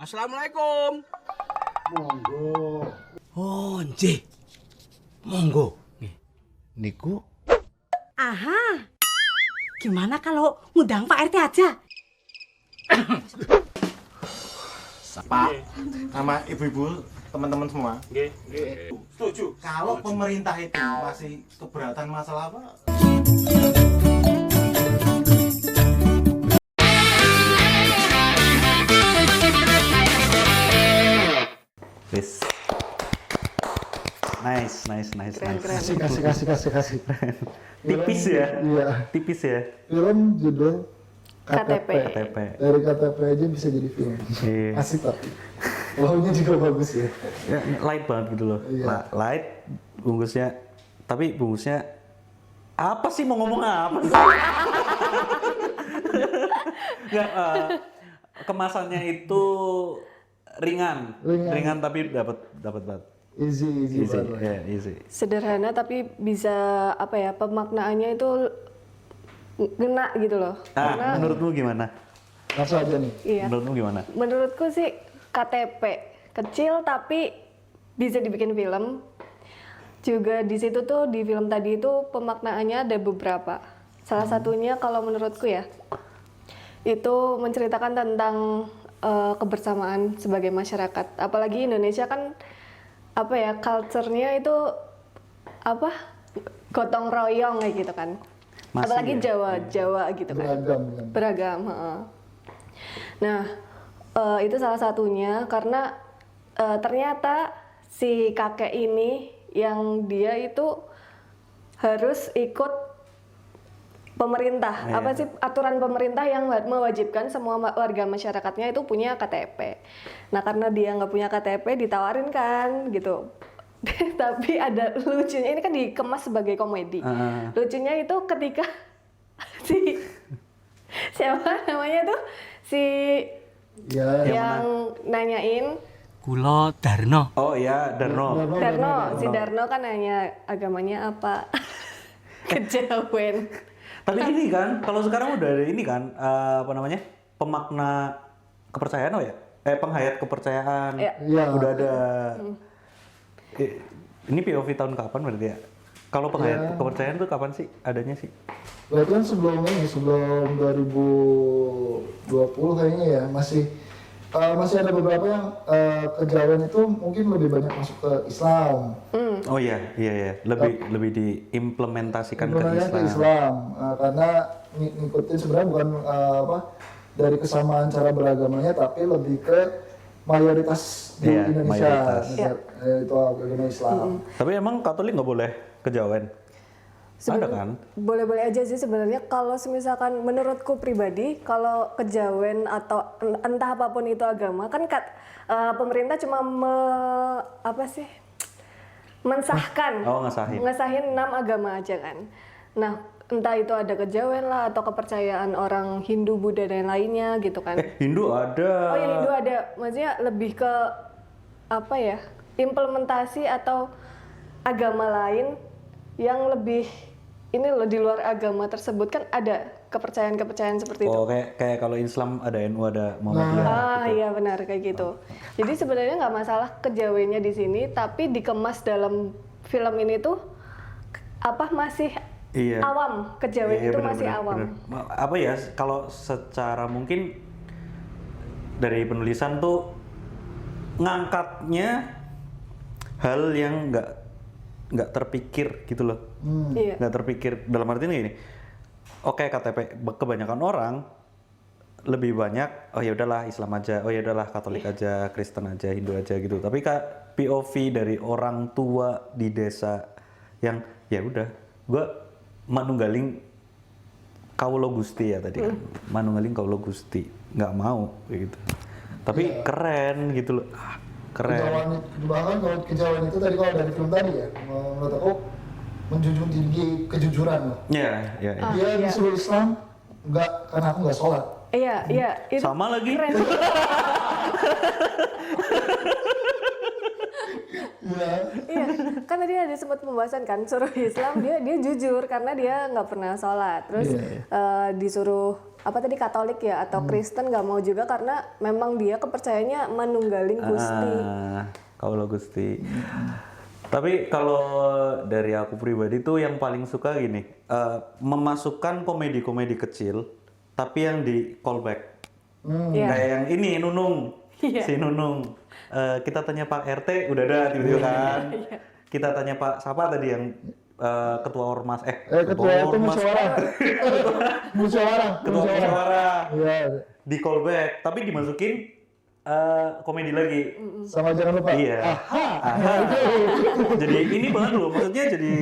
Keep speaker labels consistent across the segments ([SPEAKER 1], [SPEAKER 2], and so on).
[SPEAKER 1] Assalamualaikum.
[SPEAKER 2] Monggo.
[SPEAKER 1] Oh, nggih. Monggo. Nggih. Niku
[SPEAKER 3] Aha. Gimana kalau ngundang Pak RT aja?
[SPEAKER 2] Pak, sama ibu-ibu, teman-teman semua. Setuju. Kalau pemerintah itu masih keberatan masalah apa?
[SPEAKER 4] Wis. Nice.
[SPEAKER 5] Kasih.
[SPEAKER 4] Tipis ya?
[SPEAKER 5] Iya.
[SPEAKER 4] Tipis ya?
[SPEAKER 5] Film judul
[SPEAKER 3] KTP.
[SPEAKER 4] KTP.
[SPEAKER 5] Dari KTP aja bisa jadi film.
[SPEAKER 4] Iya.
[SPEAKER 5] Asik tapi. Baunya juga bagus ya.
[SPEAKER 4] Ya, light banget gitu loh.
[SPEAKER 5] Iya.
[SPEAKER 4] Light bungkusnya. Tapi bungkusnya apa sih, mau ngomong apa sih? Nggak, kemasannya itu ringan tapi dapat banget.
[SPEAKER 5] Easy banget.
[SPEAKER 4] Ya, easy.
[SPEAKER 6] Sederhana tapi bisa apa ya, pemaknaannya itu ngena gitu loh. Karena
[SPEAKER 4] Menurutmu gimana?
[SPEAKER 5] Langsung aja nih.
[SPEAKER 6] iya.
[SPEAKER 4] Menurutmu gimana?
[SPEAKER 6] Menurutku sih KTP kecil tapi bisa dibikin film. Juga di situ tuh, di film tadi itu pemaknaannya ada beberapa. Salah satunya kalau menurutku ya, itu menceritakan tentang kebersamaan sebagai masyarakat. Apalagi Indonesia kan apa ya, culture-nya itu apa, gotong royong kayak gitu kan.
[SPEAKER 4] Masih
[SPEAKER 6] Apalagi
[SPEAKER 4] ya?
[SPEAKER 6] Jawa gitu kan. Beragam. Heeh. Nah, itu salah satunya karena ternyata si kakek ini yang dia itu harus ikut pemerintah.
[SPEAKER 4] Iya.
[SPEAKER 6] Apa sih aturan pemerintah yang mewajibkan semua warga masyarakatnya itu punya KTP. Nah, karena dia nggak punya KTP ditawarin kan gitu. Tapi ada lucunya, ini kan dikemas sebagai komedi. Lucunya itu ketika si siapa namanya tuh, si
[SPEAKER 5] Ya.
[SPEAKER 6] yang nanyain
[SPEAKER 1] kula Darno.
[SPEAKER 4] Oh iya, Darno.
[SPEAKER 6] si Darno kan nanya agamanya apa. Kejawen.
[SPEAKER 4] Tapi ini kan, kalau sekarang udah ada ini kan, apa namanya, pemakna kepercayaan, oh ya? Penghayat kepercayaan.
[SPEAKER 6] Iya.
[SPEAKER 5] Iya.
[SPEAKER 4] Udah ada. Ini POV tahun kapan berarti ya? Kalau penghayat kepercayaan tuh kapan sih adanya sih?
[SPEAKER 5] Berarti kan sebelum 2020 kayaknya ya, masih ada beberapa yang kejawen itu mungkin lebih banyak masuk ke Islam.
[SPEAKER 4] Oh iya. Lebih diimplementasikan ke
[SPEAKER 5] Sebenarnya
[SPEAKER 4] Islam.
[SPEAKER 5] Karena ngikutin sebenarnya bukan dari kesamaan cara beragamanya, tapi lebih ke mayoritas di
[SPEAKER 4] Iya,
[SPEAKER 5] Indonesia
[SPEAKER 4] mayoritas.
[SPEAKER 5] itu agama Islam.
[SPEAKER 4] Tapi emang Katolik nggak boleh kejawen? Ada kan?
[SPEAKER 6] Boleh-boleh aja sih sebenarnya. Kalau misalkan menurutku pribadi, kalau kejawen atau entah apapun itu agama, kan pemerintah cuma mensahkan, ngesahin 6 agama aja kan. Nah, entah itu ada kejawen lah atau kepercayaan orang Hindu, Buddha dan lainnya gitu kan.
[SPEAKER 4] Hindu ada.
[SPEAKER 6] Oh ya, Hindu ada. Maksudnya lebih ke apa ya, implementasi atau agama lain yang lebih ini loh, di luar agama tersebut kan ada kepercayaan-kepercayaan seperti itu.
[SPEAKER 4] Oh, kayak kalau Islam ada NU, ada Muhammadiyah.
[SPEAKER 6] Iya benar kayak gitu. Jadi sebenarnya nggak masalah kejawennya di sini, tapi dikemas dalam film ini tuh masih awam. Kejawen
[SPEAKER 4] Iya,
[SPEAKER 6] itu
[SPEAKER 4] bener,
[SPEAKER 6] masih
[SPEAKER 4] bener,
[SPEAKER 6] awam.
[SPEAKER 4] bener. Apa ya, kalau secara mungkin dari penulisan tuh ngangkatnya hal yang nggak terpikir gitu loh.
[SPEAKER 6] Iya.
[SPEAKER 4] Nggak terpikir dalam artinya gini. Oke, KTP kebanyakan orang lebih banyak, oh ya udahlah Islam aja, oh ya udahlah Katolik aja, Kristen aja, Hindu aja gitu. Tapi POV dari orang tua di desa yang ya udah, gue manunggaling kaulo Gusti ya tadi kan. Manunggaling kaulo Gusti, nggak mau kayak gitu. Tapi keren gitu loh. Keren.
[SPEAKER 5] Bahkan kalau kejawen itu tadi, kalau dari film tadi ya, menurut aku menjunjung tinggi kejujuran loh.
[SPEAKER 4] Iya.
[SPEAKER 5] Dia disuruh Islam, karena aku nggak sholat.
[SPEAKER 6] Iya. Itu
[SPEAKER 4] Sama lagi.
[SPEAKER 6] keren. Iya, kan tadi ada sempat pembahasan kan suruh Islam dia jujur karena dia nggak pernah sholat. Terus disuruh apa tadi Katolik ya atau Kristen nggak mau juga karena memang dia kepercayaannya menunggalin Gusti.
[SPEAKER 4] Kaulo Gusti. Tapi kalau dari aku pribadi tuh yang paling suka gini, memasukkan komedi-komedi kecil, tapi yang di callback.
[SPEAKER 6] Iya.
[SPEAKER 4] Kayak yang ini Nunung, si Nunung. Kita tanya Pak RT, udah ada tiba-tiba kan. Kita tanya Pak siapa tadi yang ketua ormas,
[SPEAKER 5] Ketua itu musyawarah.
[SPEAKER 4] ketua musyawarah
[SPEAKER 5] Iya.
[SPEAKER 4] di callback, tapi dimasukin komedi lagi.
[SPEAKER 5] Sama jangan lupa.
[SPEAKER 4] Iya. Aha. Jadi ini banget loh, maksudnya jadi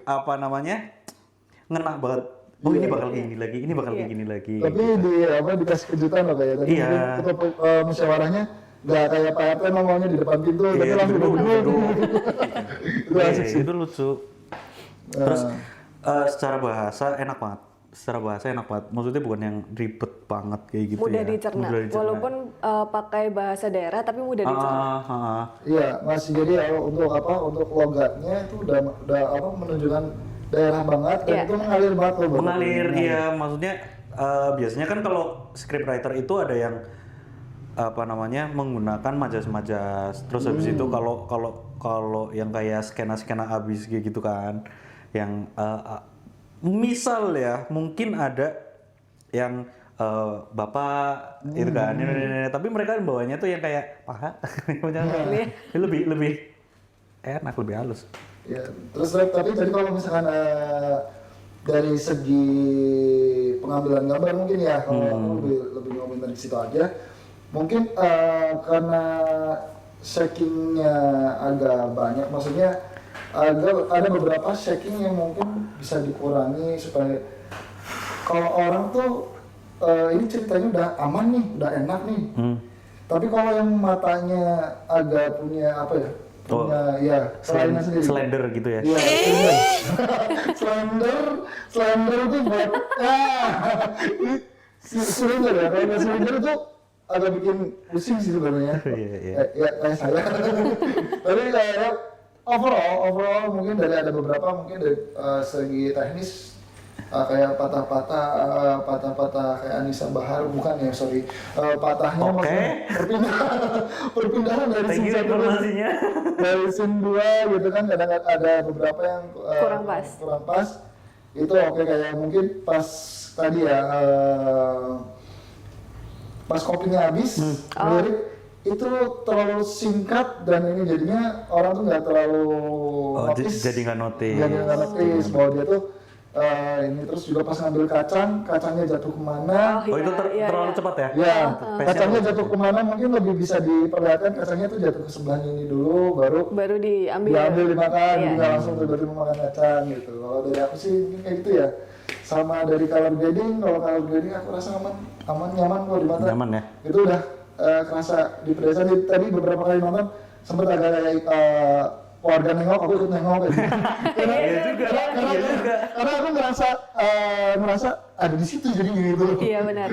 [SPEAKER 4] apa namanya, ngena banget. Oh ini bakal kayak gini lagi, ini bakal kayak gini lagi.
[SPEAKER 5] Tapi dikasih kejutan loh kayak tadi.
[SPEAKER 4] Iya.
[SPEAKER 5] Mungkin ketua musyawarahnya nggak kayak Pak RT emang maunya di depan pintu, tapi
[SPEAKER 4] Iya,
[SPEAKER 5] langsung
[SPEAKER 4] duduk.
[SPEAKER 5] Itu asik sih.
[SPEAKER 4] Itu lucu. Terus secara bahasa enak banget. Maksudnya bukan yang ribet banget kayak gitu
[SPEAKER 6] Mudah
[SPEAKER 4] ya.
[SPEAKER 6] dicerna.
[SPEAKER 4] Mudah dicerna.
[SPEAKER 6] Walaupun pakai bahasa daerah tapi mudah dicerna.
[SPEAKER 5] Iya, masih jadi untuk untuk logatnya itu udah menunjukkan daerah banget dan
[SPEAKER 6] Iya.
[SPEAKER 5] itu mengalir banget loh.
[SPEAKER 4] Mengalir, iya. Maksudnya biasanya kan kalau scriptwriter itu ada yang apa namanya menggunakan majas-majas. Terus habis itu kalau yang kayak skena-skena abis kayak gitu kan, yang misal ya mungkin ada yang bapak itu kan, tapi mereka bawanya tuh yang kayak paha, lebih enak, lebih halus.
[SPEAKER 5] Ya, terus tapi tadi kalau misalkan dari segi pengambilan gambar mungkin ya kalau aku lebih ngomongin dari situ aja. Mungkin karena shakingnya agak banyak, maksudnya ada beberapa shaking yang mungkin bisa dikurangi supaya kalau orang tuh ini ceritanya udah aman nih, udah enak nih. Tapi kalau yang matanya agak punya apa ya? Punya kelainan sendiri.
[SPEAKER 4] Slender gitu ya.
[SPEAKER 5] Iya, slender itu buat slender ya. Kalau nggak slender itu agak bikin pusing sih sebenarnya.
[SPEAKER 4] Iya.
[SPEAKER 5] Ya kayak saya. Tapi kayak overall mungkin ada beberapa mungkin dari segi teknis kayak patah-patah kayak Anissa Bahar bukan ya patahnya maksudnya perpindahan dari scene satu dari scene 2 gitu kan kadang ada beberapa yang kurang pas itu oke kayak mungkin pas tadi ya pas kopinya habis lirik itu terlalu singkat dan ini jadinya orang tuh nggak terlalu notice
[SPEAKER 4] jadi nggak notice
[SPEAKER 5] bahwa dia tuh ini terus juga pas ngambil kacangnya jatuh kemana?
[SPEAKER 4] Oh itu terlalu cepat ya?
[SPEAKER 5] Ya, kacangnya jatuh kemana mungkin lebih bisa diperlihatkan kacangnya tuh jatuh ke sebelahnya ini dulu, baru diambil dimakan, nggak langsung tiba-tiba makan kacang gitu. Kalau dari aku sih mungkin kayak gitu ya. Sama dari color grading, kalau color grading aku rasa aman nyaman kalau di mata.
[SPEAKER 4] Nyaman ya?
[SPEAKER 5] Itu udah kerasa di pedesaan. Tadi beberapa kali nonton sempat agak kayak warga nengok, aku ikut nengok gitu. Karena aku ngerasa ada di situ jadi gitu.
[SPEAKER 6] Iya benar.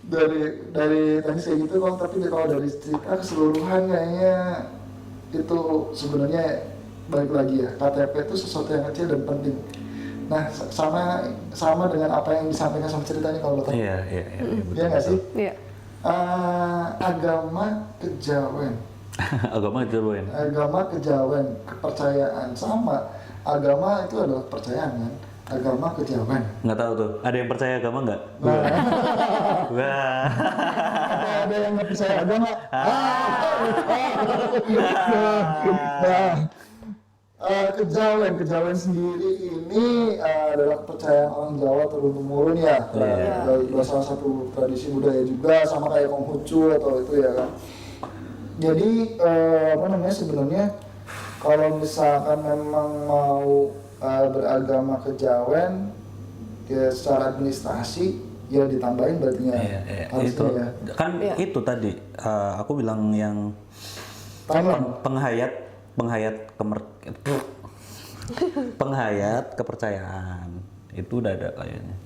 [SPEAKER 5] dari teknis kayak gitu kok, tapi kalau dari cerita keseluruhan kayaknya itu sebenarnya balik lagi ya, KTP itu sesuatu yang kecil dan penting. Nah sama dengan apa yang disampaikan sama ceritanya kalau lo tahu.
[SPEAKER 4] Iya.
[SPEAKER 5] Iya nggak sih?
[SPEAKER 6] Iya.
[SPEAKER 5] Agama kejawen. Agama kejawen, kepercayaan sama agama itu adalah kepercayaan kan. Agama kejawen.
[SPEAKER 4] Nggak tahu tuh. Ada yang percaya agama nggak? Wah.
[SPEAKER 5] Apa ada yang nggak percaya agama? Kejawen sendiri ini adalah kepercayaan orang Jawa turun-temurun ya. Dari salah satu tradisi budaya juga sama kayak Konghucu atau itu ya kan. Jadi sebenarnya kalau misalkan memang mau beragama kejawen ya secara administrasi ya ditambahin berarti
[SPEAKER 4] itu
[SPEAKER 5] ya.
[SPEAKER 4] Kan itu tadi aku bilang yang penghayat kepercayaan itu udah ada kayaknya.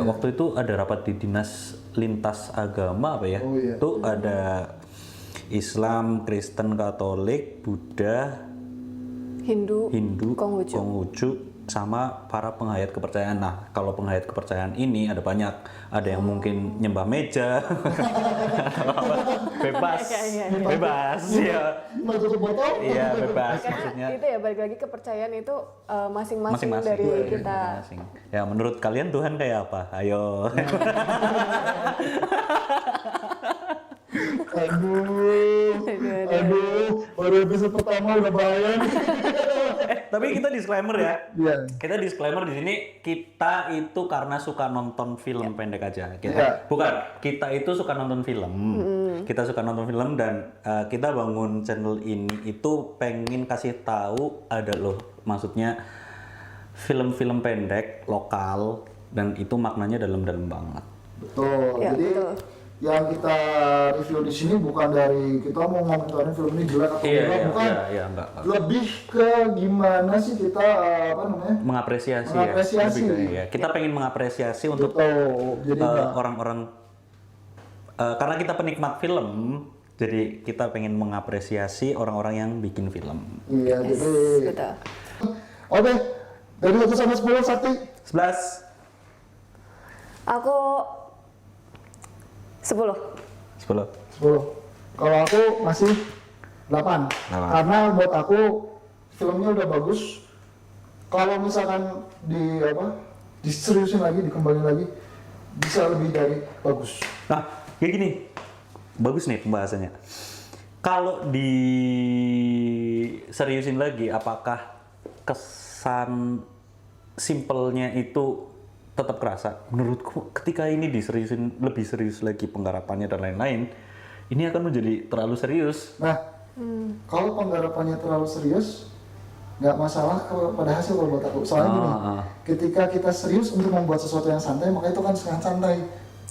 [SPEAKER 4] Waktu itu ada rapat di dinas lintas agama apa ya? Itu ada Islam, Kristen, Katolik, Buddha,
[SPEAKER 6] Hindu,
[SPEAKER 4] Hindu,
[SPEAKER 6] Konghucu.
[SPEAKER 4] Konghucu, sama para penghayat kepercayaan. Nah, kalau penghayat kepercayaan ini ada banyak. Ada yang mungkin nyembah meja, bebas, bebas, ya,
[SPEAKER 5] Mau tutup botol?
[SPEAKER 4] iya bebas.
[SPEAKER 6] Karena
[SPEAKER 4] Maksudnya
[SPEAKER 6] itu ya balik lagi kepercayaan itu masing-masing dari kita.
[SPEAKER 4] masing-masing. Ya, menurut kalian Tuhan kayak apa? Ayo.
[SPEAKER 5] Aduh, baru episode pertama udah bahaya nih.
[SPEAKER 4] Tapi kita disclaimer ya.
[SPEAKER 5] Iya.
[SPEAKER 4] Kita disclaimer di sini, kita itu karena suka nonton film pendek aja.
[SPEAKER 5] Iya.
[SPEAKER 4] Bukan, kita itu suka nonton film. Kita suka nonton film dan kita bangun channel ini itu pengen kasih tahu ada loh, maksudnya film-film pendek lokal dan itu maknanya dalam-dalam banget.
[SPEAKER 5] Betul.
[SPEAKER 6] Ya,
[SPEAKER 5] Jadi
[SPEAKER 6] betul.
[SPEAKER 5] yang kita review di sini bukan dari kita mau ngomongin film ini jelek atau enggak, bukan.
[SPEAKER 4] Enggak.
[SPEAKER 5] Lebih ke gimana sih kita apa namanya?
[SPEAKER 4] Mengapresiasi,
[SPEAKER 5] Mengapresiasi.
[SPEAKER 4] ya. Lebih ke- ya. Kita pengen mengapresiasi untuk
[SPEAKER 5] Betul. Jadi
[SPEAKER 4] orang-orang karena kita penikmat film, jadi kita pengen mengapresiasi orang-orang yang bikin film.
[SPEAKER 5] iya, jadi
[SPEAKER 6] Betul.
[SPEAKER 5] oke. Dari 1 sampai 10, Sakti.
[SPEAKER 4] 11.
[SPEAKER 6] Aku 10.
[SPEAKER 4] 10.
[SPEAKER 5] 10. Kalau aku masih 8.
[SPEAKER 4] 8.
[SPEAKER 5] Karena buat aku filmnya udah bagus. Kalau misalkan diseriusin lagi, dikembangin lagi, bisa lebih dari bagus.
[SPEAKER 4] Nah, kayak gini. Bagus nih pembahasannya. Kalau diseriusin lagi, apakah kesan simpelnya itu tetap kerasa? Menurutku ketika ini diseriusin lebih serius lagi penggarapannya dan lain-lain, ini akan menjadi terlalu serius.
[SPEAKER 5] Nah, kalau penggarapannya terlalu serius, nggak masalah pada hasil kalau buat aku. Soalnya gini, ketika kita serius untuk membuat sesuatu yang santai, maka itu kan sangat santai.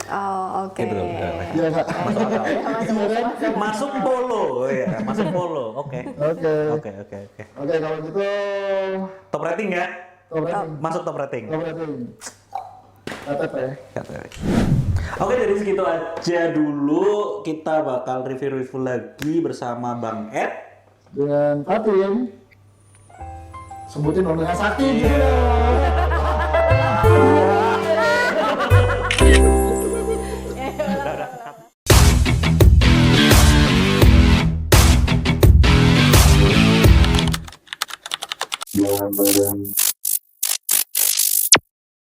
[SPEAKER 6] Oh, oke.
[SPEAKER 4] Itu benar.
[SPEAKER 5] Iya nggak?
[SPEAKER 4] Masuk polo, ya, masuk polo. Oke.
[SPEAKER 5] Oke.
[SPEAKER 4] Oke.
[SPEAKER 5] Oke, kalau gitu
[SPEAKER 4] Top rating ya?
[SPEAKER 5] top rating.
[SPEAKER 4] Masuk top rating.
[SPEAKER 5] Top rating. KTP.
[SPEAKER 4] Oke, dari segitu aja dulu. Kita bakal review-review lagi bersama Bang Ed.
[SPEAKER 5] Dengan Fatin. Sebutin dong dengan Sakti gitu dong.